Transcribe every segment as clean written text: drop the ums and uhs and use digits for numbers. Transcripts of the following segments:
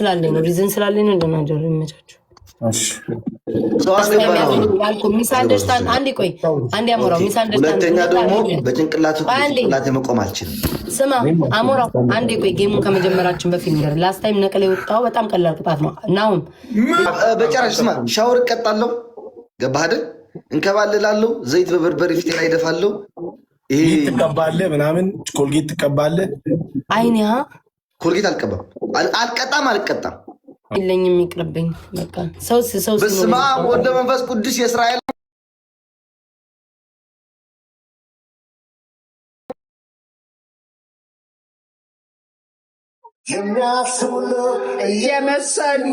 ስላለኝ ነው ሪዝን ስላለኝ ነው እንደናደር ይመቻችሁ። እሺ ሚስ አንደርስታንድ አንዴ ቆይ አንዴ አሞራው ሚስ አንደርስታንድ ሁለተኛ ደግሞ በጭንቅላት መቆም አልችልም። ስማ አሞራው አንዴ ቆይ ጌሙን ከመጀመራችን በፊት ነገር ላስት ታይም ነቀለ የወጣው በጣም ቀላል ቅጣት ነው። ናውም በጨራሽ ስማ ሻወር እቀጣለሁ ገባህ አይደል? እንከባልላለሁ ዘይት በበርበሬ ፊቴ ላይ ደፋለሁ። ይሄ ትቀባለህ ምናምን ኮልጌት ትቀባለህ። አይኒያ ኮልጌት አልቀባም አልቀጣም የለኝም ይቅርብኝ። በቃ ሰው በስመ አብ ወወልድ ወመንፈስ ቅዱስ የእስራኤል የሚያስቡሉ እየመሰሉ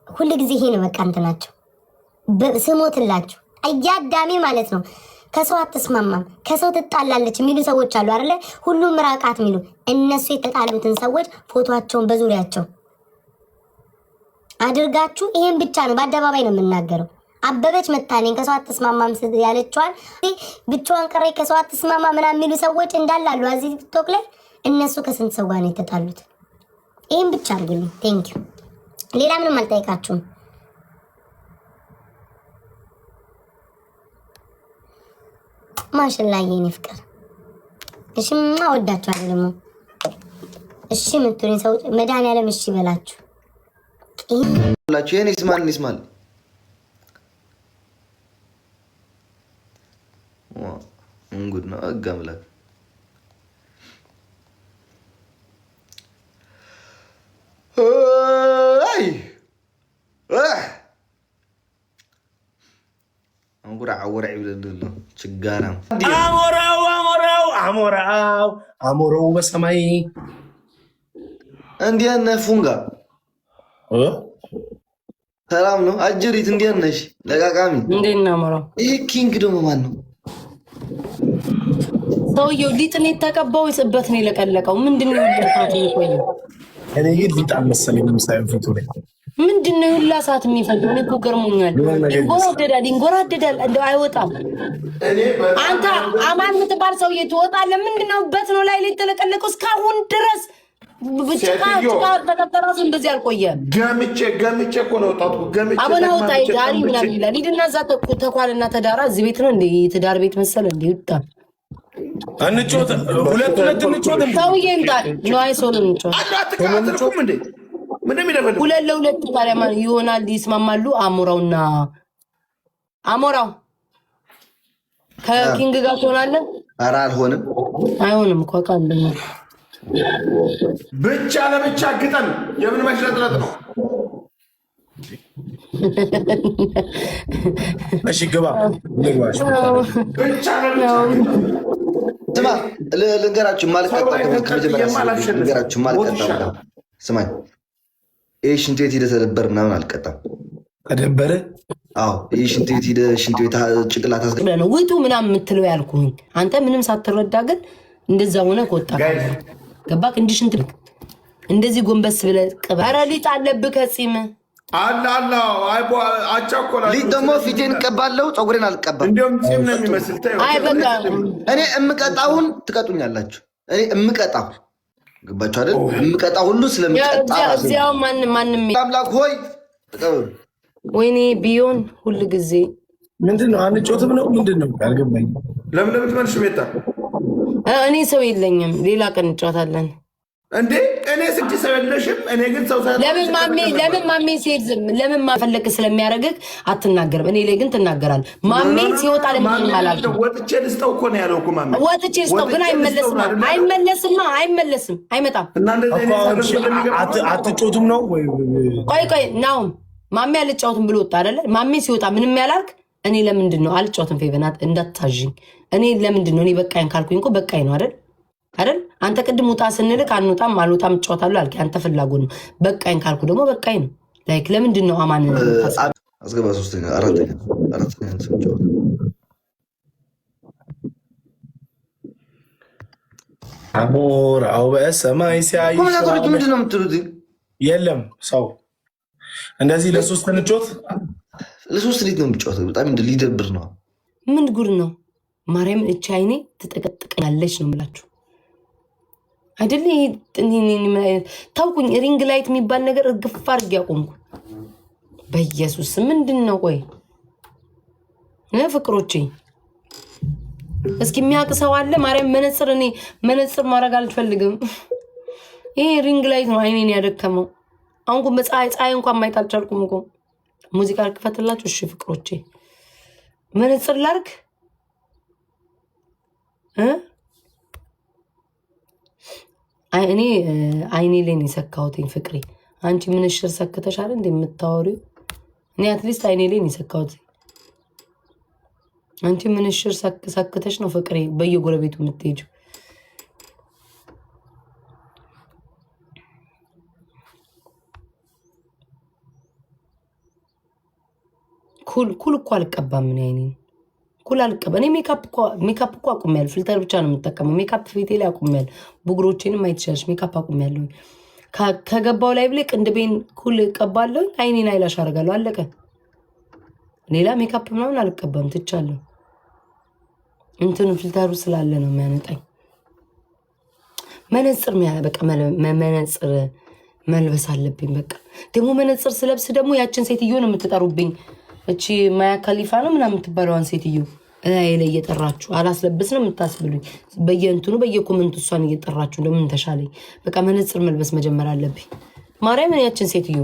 ሁሉ ጊዜ ይሄ ነው በቃ እንትናቸው ስሞትላችሁ አያዳሚ ማለት ነው። ከሰው አትስማማም ከሰው ትጣላለች የሚሉ ሰዎች አሉ አይደለ? ሁሉም ራቃት የሚሉ እነሱ የተጣሉትን ሰዎች ፎቶአቸውን በዙሪያቸው አድርጋችሁ ይሄን ብቻ ነው በአደባባይ ነው የምናገረው። አበበች መታኔን ከሰው አትስማማም ያለችዋል ብቻዋን ቀረ ከሰው አትስማማ ምናምን የሚሉ ሰዎች እንዳላሉ እዚህ ቲክቶክ ላይ እነሱ ከስንት ሰው ጋር ነው የተጣሉት? ይሄን ብቻ አድርጉልኝ። ቴንክ ዩ ሌላ ምንም አልጠይቃችሁም። ማሽላ የኔ ፍቅር እሺ ወዳችኋለሁ። ደግሞ እሺ የምትሉኝ ሰው መድኃኒዓለም እሺ በላችሁ። የኔ ይስማል እንጉድ ነው አጋምላክ አንጉራ አወራ ይብለልሉ ችጋራ አሞራው በሰማይ እንዲያነ ፉንጋ ሰላም ነው አጅሪት እንዲያነሽ ለቃቃሚ እንዴና አሞራው ይሄ ኪንግ ደግሞ ማን ነው? ሰውየው ሊጥን የተቀባው ይስበት ነው የለቀለቀው። ምንድነው ይልፋት ይቆይ እኔ ግን ሊጣ መሰለኝ ሳይሆን ፊቱ ላይ ምንድነው ይላሳት የሚፈልግ ነው እኮ ገርሞኛል። ይንጎራደዳል እንደው አይወጣም። አንተ አማን የምትባል ሰውዬ ትወጣለህ። ምንድነው በት ነው ላይ ሊጥለቀለቀው እስካሁን ድረስ ብቻ ተከተራሱ እንደዚህ አልቆየም። ገምቼ እኮ ነው ወጣቱ ገምቼ አበና ወጣ ዳሪ ምናምን ይላል። ሂድና እዛ ተኳልና ተዳራ እዚህ ቤት ነው እንደ ትዳር ቤት መሰለ እንደ ይጣ አንጮት ሁለት እንጮት ሰውዬ እንጣል ነው አይሶን እንጮት አትካተልኩም እንዴ ምን እንደሚደበል ሁለት ለሁለት ታዲያ ማለት ይሆናል። ይስማማሉ። አሞራው ከኪንግ ጋር ትሆናለህ? ኧረ አይሆንም እኮ ቃልኝ ብቻ ለብቻ ግጠም። የምን መሽለጥለጥ ነው? እሺ ግባ ብቻ ለብቻ ስማ ልንገራችሁ ማልቀጣ ስማኝ ይህ ሽንት ቤት ሂደህ ተደበር ምናምን አልቀጣም። ተደበረ? አዎ ይህ ሽንት ቤት ሂደህ ሽንት ቤት ጭቅላት አስገ ነው ውጡ ምናምን የምትለው ያልኩኝ አንተ ምንም ሳትረዳ ግን እንደዛ ሆነ ከወጣ ገባክ። እንዲህ ሽንት እንደዚህ ጎንበስ ብለህ ቅባ። ኧረ ሊጥ አለብህ ከጺም አላ አቻኮላ ሊጥ ደግሞ ፊቴን እቀባለሁ ፀጉሬን አልቀባም። እንዲያውም ጺም ነው የሚመስል። አይ በቃ እኔ እምቀጣውን ትቀጡኛላችሁ። እኔ እምቀጣው ገባችሁ አይደል? እምቀጣ ሁሉ ስለምቀጣ እዚያው ማንም አምላክ ሆይ ወይኔ ቢዮን ሁሉ ጊዜ ምንድነው አንጮትም ነው ምንድነው አልገባኝ። ለምን ትመልሽ ቤታ? እኔ ሰው የለኝም ሌላ ቀን እንጫወታለን እንዴ። እኔ ስንት ሰው የለሽም። እኔ ግን ሰው ለምን ማሜ ሲሄድ ዝም ለምን ማፈለቅ ስለሚያደርግህ አትናገርም። እኔ ላይ ግን ትናገራለህ። ማሜ ሲወጣ ለምን ማለት ወጥቼ ልስጠው እኮ ነው ያለው እኮ ማሜ። ወጥቼ ልስጠው ግን አይመለስም አይመጣም። አትጮቱም ነው ወይ? ቆይ ናውም ማሜ አልጫወትም ብሎ ወጣ አይደለ? ማሜ ሲወጣ ምንም ያላልክ እኔ ለምንድን ነው አልጫወትም? ፌቨናት እንዳታዥኝ። እኔ ለምንድን ነው እኔ በቃኝ ካልኩኝ እኮ በቃኝ ነው አይደል? አንተ ቅድም ውጣ ስንልክ አንወጣም አልወጣም እጫወታለሁ አልክ። አንተ ፍላጎት ነው። በቃኝ ካልኩ ደግሞ በቃኝ ነው። ላይክ ለምንድን ነው አማን አስገባ? ሶስተኛ አራተኛ አሞራው በሰማይ ሲያይ ምንድን ነው የምትሉት? የለም ሰው እንደዚህ ለሶስት እንጮት ለሶስት ሊት ነው የሚጫወተው። በጣም ሊደብር ነው። ምን ጉድ ነው? ማርያምን እቺ አይኔ ትጠቀጥቀኛለች ነው የምላችሁ አይደል? ታውቁኝ። ሪንግ ላይት የሚባል ነገር እርግፍ አድርጌ ያቆምኩ በኢየሱስ ምንድን ነው? ቆይ ፍቅሮቼ እስኪ የሚያውቅ ሰው አለ? ማርያም መነጽር፣ እኔ መነጽር ማድረግ አልፈልግም። ይሄ ሪንግ ላይት ነው አይኔን ያደከመው። አሁን ፀሐይ እንኳን ማየት አልቻልኩም እኮ። ሙዚቃ ልክፈትላችሁ? እሺ ፍቅሮቼ መነጽር ላርግ እኔ አይኔ ላይ ነው የሰካሁትኝ። ፍቅሬ አንቺ ምንሽር ሰክተሻል እንደ የምታወሪው? እኔ አትሊስት አይኔ ላይ ነው የሰካሁት። አንቺ ምንሽር ሰክተሽ ነው ፍቅሬ በየጎረቤቱ የምትሄጂው? ኩል እኮ አልቀባም። ምን አይኔ ኩል አልቀባ። እኔ ሜካፕ እኮ አቁሜያለሁ። ፊልተር ብቻ ነው የምጠቀመው። ሜካፕ ፊቴ ላይ አቁሜያለሁ። ብጉሮቼንም ማየት ትችላለሽ። ሜካፕ አቁሜያለሁ። ከገባው ላይ ብሌ ቅንድቤን ኩል እቀባለሁ። አይኔን አይላሽ አደርጋለሁ። አለቀ። ሌላ ሜካፕ ምናምን አልቀባም። ትቻለሁ። እንትኑ ፊልተሩ ስላለ ነው የሚያነጣኝ። መነጽር በቃ መነጽር መልበስ አለብኝ። በቃ ደግሞ መነጽር ስለብስ ደግሞ ያችን ሴትዮ ነው የምትጠሩብኝ። እቺ ማያ ካሊፋ ነው ምናምን የምትባለዋን ሴትዮ ላይ እየጠራችሁ አላስለብስ ነው የምታስብሉኝ። በየእንትኑ በየኮመንቱ እሷን እየጠራችሁ እንደምን ተሻለኝ። በቃ መነጽር መልበስ መጀመር አለብኝ። ማርያምን ያችን ሴትዮ